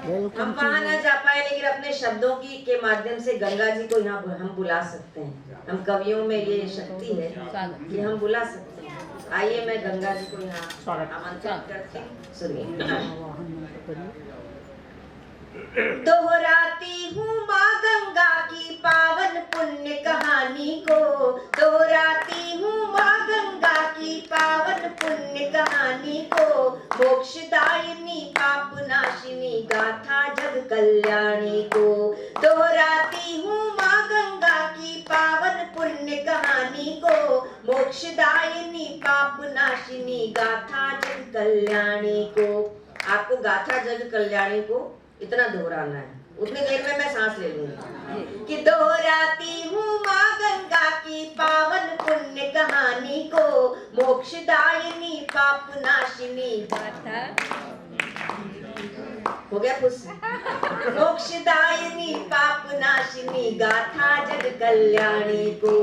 हम वहाँ ना जा पाए, लेकिन अपने शब्दों की के माध्यम से गंगा जी को यहाँ हम बुला सकते हैं। हम कवियों में ये शक्ति है कि हम बुला सकते हैं। आइए मैं गंगा जी को यहाँ आमंत्रित करती हूँ। सुनिए। दोहराती हूँ माँ गंगा की पावन पुण्य कहानी को, दोहराती हूँ माँ गंगा की पावन पुण्य कहानी को, मोक्षदायिनी पाप नाशिनी गाथा जग कल्याणी को। दोहराती हूँ माँ गंगा की पावन पुण्य कहानी को, मोक्षदायिनी पाप नाशिनी गाथा जग कल्याणी को। आपको गाथा जग कल्याणी को इतना दोहराना है, उतनी देर में मैं सांस ले लूंगी कि दोहराती हूँ माँ गंगा की पावन पुण्य कहानी को, मोक्षदायिनी पाप नाशिनी गाथा। हो गया खुश। मोक्षदायिनी पाप नाशिनी गाथा जग कल्याणी को।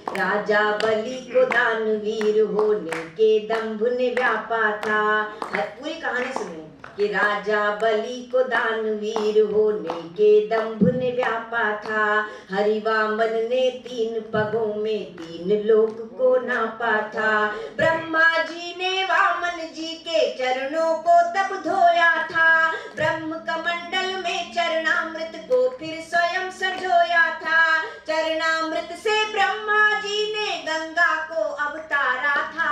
राजा बलि को दानवीर होने के दंभ ने व्यापा था। पूरी कहानी सुनिए कि राजा बलि को दानवीर होने के दंभ ने व्यापा था। हरिवामन ने 3 पगों में 3 लोक को नापा था। ब्रह्मा जी ने वामन जी के चरणों को तब धोया था। ब्रह्म कमंडल में चरणामृत को फिर स्वयं सजोया था। चरणामृत से ब्रह्मा जी ने गंगा को अवतारा था।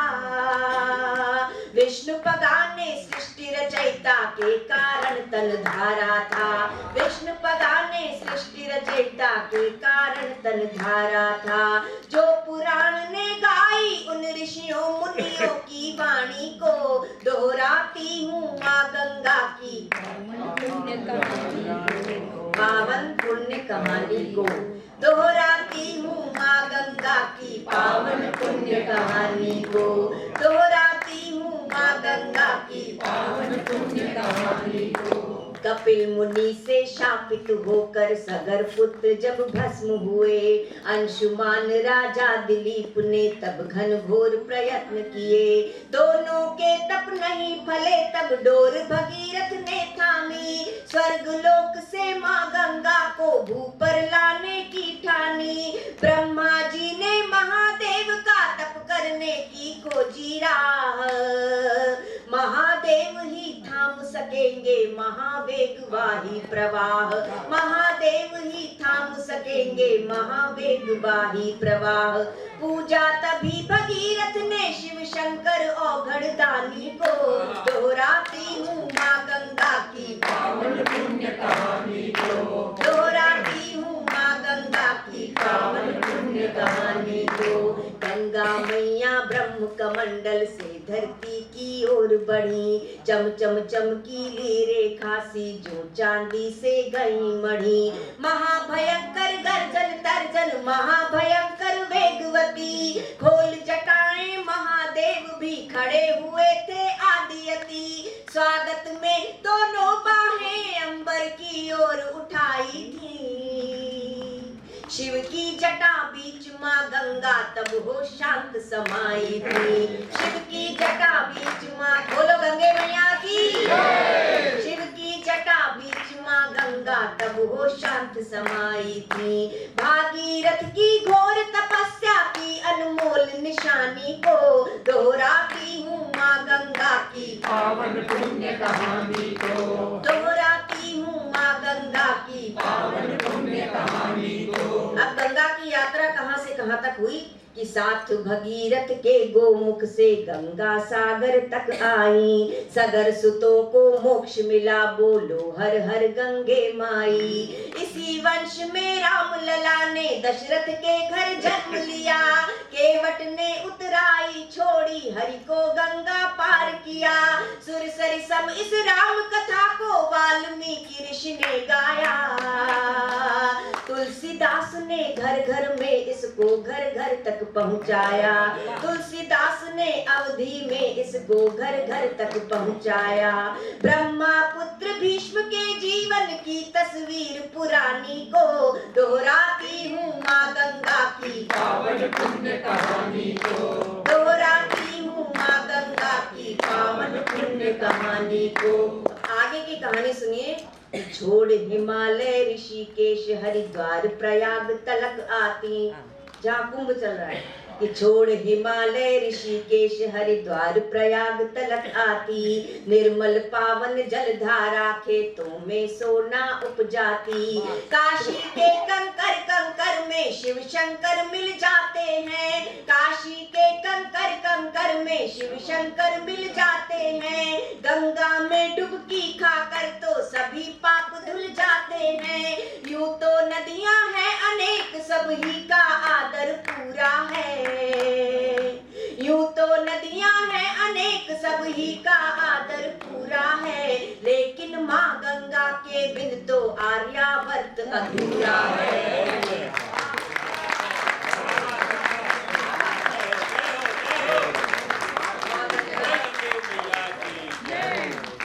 विष्णु भगवान ने सृष्टि रचयिता के कारण तन धारा था। विष्णु भगवान ने सृष्टि रचयिता के कारण तन धारा था। जो पुराण ने गाई उन ऋषियों मुनियों की वाणी को, दोहराती हूँ माँ गंगा की पावन पुण्य कहानी को। दोहराती हूँ माँ गंगा की पावन पुण्य कहानी को। दोहराती हूँ माँ गंगा की पावन पुण्य कहानी को। कपिल मुनि से शापित होकर सगर पुत्र जब भस्म हुए, अंशुमान राजा दिलीप ने तब घन घोर प्रयत्न किए। दोनों के तप नहीं फले तब डोर भगीरथ ने थामी। स्वर्ग लोक से माँ गंगा को भू पर लाने की ठानी। ब्रह्मा जी ने महादेव का तप करने की खोजी राह। महादेव ही थाम सकेंगे महावेगवाही प्रवाह। महादेव ही थाम सकेंगे महावेगवाही प्रवाह। पूजा तभी भगीरथ ने शिव शंकर औघड़ दानी को। दोहराती हूँ माँ गंगा की पावन पुण्य कहानी को। दोहराती हूँ माँ गंगा की पावन पुण्य कहानी को। गंगा मैया ब्रह्म कमंडल से धरती की ओर बढ़ी। चम चम चमकीली रेखा सी जो चांदी से गई मढ़ी। महाभयंकर गर्जन तर्जन महाभयंकर वेगवती। खोल जटाएं महादेव भी खड़े हुए थे आदियति। स्वागत में दोनों बाहें अंबर की ओर उठाई थी। शिव की जटा बीच माँ गंगा तब हो शांत समाई थी। शिव की जटा बीच माँ, बोलो गंगे मैया की। शिव की जटा बीच माँ गंगा तब हो शांत समाई थी। भागीरथ की घोर तपस्या की अनमोल निशानी को। दोहराती हूँ माँ गंगा की पावन पुण्य कहानी को। दोहराती हूँ माँ गंगा की पावन पुण्य कहानी को। अब गंगा की यात्रा कहाँ से कहाँ तक हुई कि साथ भगीरथ के गोमुख से गंगा सागर तक आई। सगर सुतों को मोक्ष मिला बोलो हर हर गंगे माई। इसी वंश में राम लला ने दशरथ के घर जन्म लिया। केवट ने उतराई छोड़ी हरि को गंगा पार किया। सुरसरी सम इस राम कथा को वाल्मीकि ऋषि ने गाया। तुलसीदास ने घर घर में इसको घर घर तक पहुंचाया। तुलसीदास ने अवधि में इसको घर घर तक पहुंचाया। ब्रह्मा पुत्र भीष्म के जीवन की तस्वीर पुरानी को। दोहराती हूँ माँ गंगा की पावन पुण्य कहानी को। दोहराती हूँ माँ गंगा की की पावन पुण्य कहानी को। आगे की कहानी सुनिए। छोड़ हिमालय ऋषिकेश हरिद्वार प्रयाग तलक आती, जहाँ कुंभ चल रहा है, कि छोड़ हिमालय ऋषिकेश हरिद्वार प्रयाग तलक आती, निर्मल पावन जलधारा खेतों में सोना उपजाती। काशी के कंकर कंकर में शिव शंकर मिल जाते हैं, काशी के कंकर कंकर में शिव शंकर मिल जाते हैं। गंगा में डुबकी खाकर तो सभी पाप धुल जाते हैं। यूं तो नदियां हैं अनेक, सबही का आदर पूरा है। यूं तो नदियां हैं अनेक, सबही का आदर पूरा है, लेकिन माँ गंगा के बिन तो आर्यावर्त अधूरा है।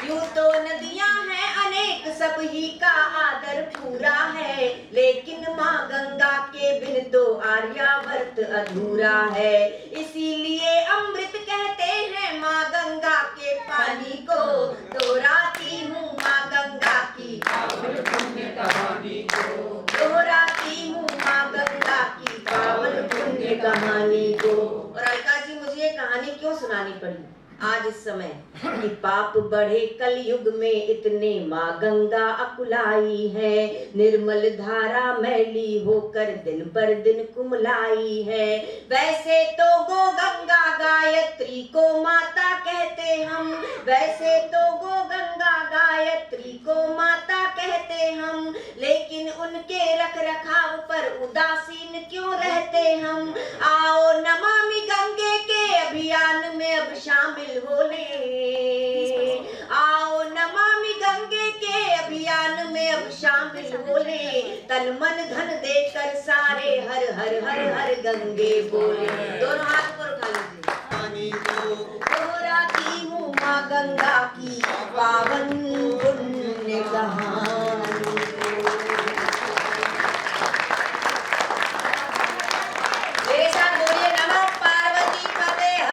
यूं तो नदियां हैं अनेक, सबही का आदर पूरा है, लेकिन माँ गंगा के बिन तो आर्यावर्त अधूरा है। इसीलिए अमृत कहते हैं माँ गंगा के पानी को, दोहराती हूँ माँ गंगा की पावन पुण्य कहानी को, दोहराती हूँ माँ गंगा की पावन पुण्य कहानी को। और अलका जी, मुझे ये कहानी क्यों सुनानी पड़ी आज इस समय, कि पाप बढ़े कलयुग में इतने माँ गंगा अकुलाई है। निर्मल धारा मैली होकर दिन पर दिन कुमलाई है। वैसे तो गो गंगा गायत्री को माता कहते हम, वैसे तो गो गंगा गायत्री को माता कहते हम, लेकिन उनके रख रखाव पर उदासीन क्यों रहते हम। आओ नमामि गंगे के अभियान में अब शामिल हो ले, आओ नमामि गंगे के अभियान में अब शामिल हो ले। तन मन धन देकर सारे हर हर हर हर गंगे बोले। दोनों हाथ पर उठा लीजिए। दोहराती हूँ माँ गंगा की पावन